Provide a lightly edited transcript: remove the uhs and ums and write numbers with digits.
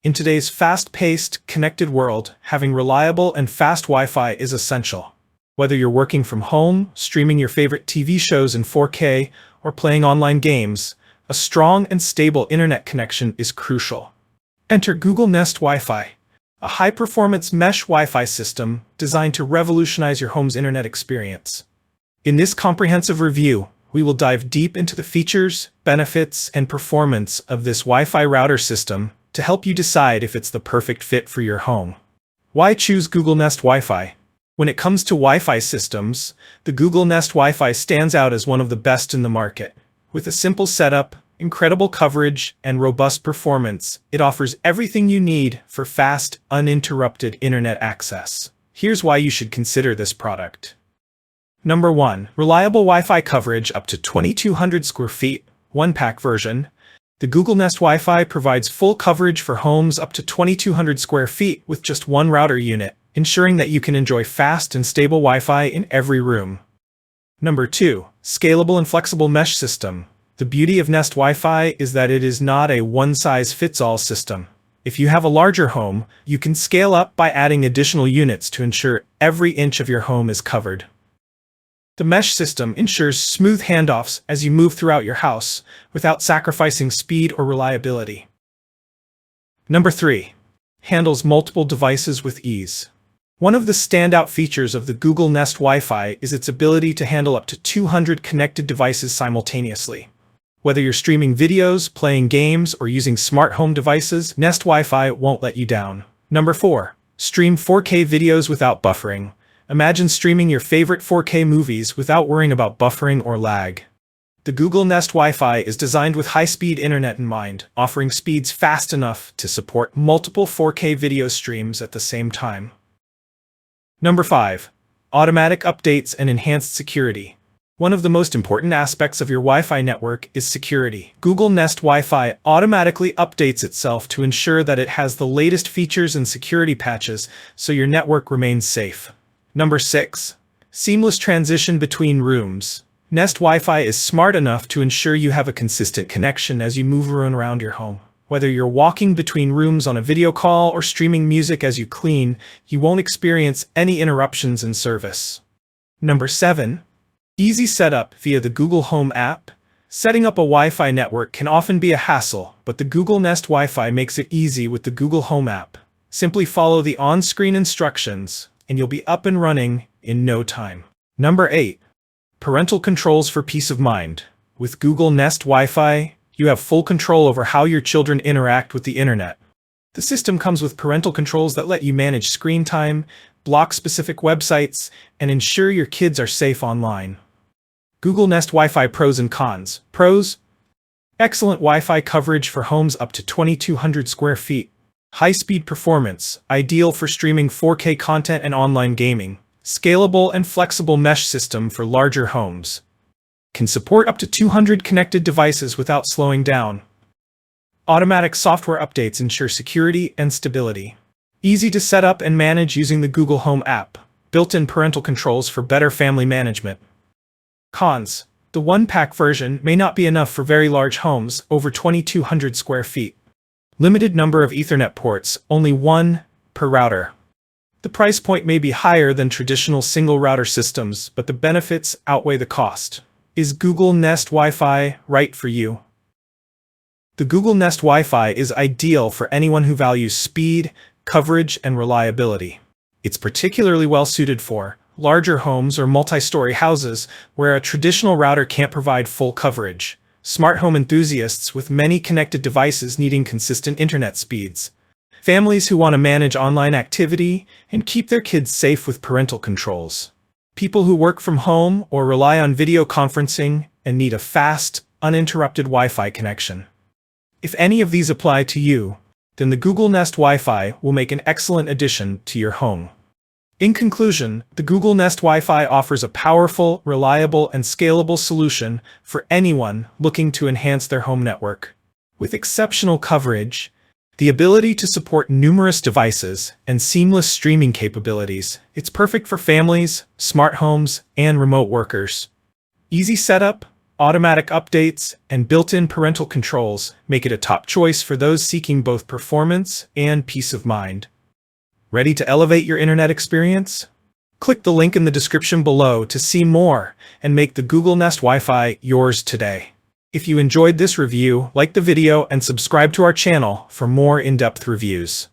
In today's fast-paced, connected world, having reliable and fast Wi-Fi is essential. Whether you're working from home, streaming your favorite TV shows in 4K, or playing online games, a strong and stable internet connection is crucial. Enter Google Nest Wifi, a high-performance mesh Wi-Fi system designed to revolutionize your home's internet experience. In this comprehensive review, we will dive deep into the features, benefits, and performance of this Wi-Fi router system to help you decide if it's the perfect fit for your home. Why choose Google Nest Wifi? When it comes to Wi-Fi systems, the Google Nest Wifi stands out as one of the best in the market. With a simple setup, incredible coverage, and robust performance, it offers everything you need for fast, uninterrupted internet access. Here's why you should consider this product. Number 1. Reliable Wi-Fi coverage up to 2200 square feet, one-pack version. The Google Nest Wifi provides full coverage for homes up to 2200 square feet with just one router unit, ensuring that you can enjoy fast and stable Wi-Fi in every room. Number 2. Scalable and flexible mesh system. The beauty of Nest Wifi is that it is not a one-size-fits-all system. If you have a larger home, you can scale up by adding additional units to ensure every inch of your home is covered. The mesh system ensures smooth handoffs as you move throughout your house, without sacrificing speed or reliability. Number 3. Handles multiple devices with ease. One of the standout features of the Google Nest Wifi is its ability to handle up to 200 connected devices simultaneously. Whether you're streaming videos, playing games, or using smart home devices, Nest Wifi won't let you down. Number 4. Stream 4K videos without buffering. Imagine streaming your favorite 4K movies without worrying about buffering or lag. The Google Nest Wi-Fi is designed with high-speed internet in mind, offering speeds fast enough to support multiple 4K video streams at the same time. Number 5. Automatic updates and enhanced security. One of the most important aspects of your Wi-Fi network is security. Google Nest Wi-Fi automatically updates itself to ensure that it has the latest features and security patches so your network remains safe. Number 6. Seamless transition between rooms. Nest Wi-Fi is smart enough to ensure you have a consistent connection as you move around your home. Whether you're walking between rooms on a video call or streaming music as you clean, you won't experience any interruptions in service. Number 7. Easy setup via the Google Home app. Setting up a Wi-Fi network can often be a hassle, but the Google Nest Wi-Fi makes it easy with the Google Home app. Simply follow the on-screen instructions, and you'll be up and running in no time. Number 8. Parental controls for peace of mind. With Google Nest Wi-Fi, you have full control over how your children interact with the internet. The system comes with parental controls that let you manage screen time, block specific websites, and ensure your kids are safe online. Google Nest Wi-Fi pros and cons. Pros: excellent Wi-Fi coverage for homes up to 2200 square feet. High-speed performance, ideal for streaming 4K content and online gaming. Scalable and flexible mesh system for larger homes. Can support up to 200 connected devices without slowing down. Automatic software updates ensure security and stability. Easy to set up and manage using the Google Home app. Built-in parental controls for better family management. Cons: the one-pack version may not be enough for very large homes over 2200 square feet. Limited number of Ethernet ports, only one per router. The price point may be higher than traditional single router systems, but the benefits outweigh the cost. Is Google Nest Wi-Fi right for you? The Google Nest Wi-Fi is ideal for anyone who values speed, coverage, and reliability. It's particularly well suited for larger homes or multi-story houses where a traditional router can't provide full coverage. Smart home enthusiasts with many connected devices needing consistent internet speeds. Families who want to manage online activity and keep their kids safe with parental controls. People who work from home or rely on video conferencing and need a fast, uninterrupted Wi-Fi connection. If any of these apply to you, then the Google Nest Wi-Fi will make an excellent addition to your home. In conclusion, the Google Nest Wi-Fi offers a powerful, reliable, and scalable solution for anyone looking to enhance their home network. With exceptional coverage, the ability to support numerous devices, and seamless streaming capabilities, it's perfect for families, smart homes, and remote workers. Easy setup, Automatic updates and built-in parental controls make it a top choice for those seeking both performance and peace of mind. Ready to elevate your internet experience? Click the link in the description below to see more and make the Google Nest Wi-Fi yours today. If you enjoyed this review, like the video and subscribe to our channel for more in-depth reviews.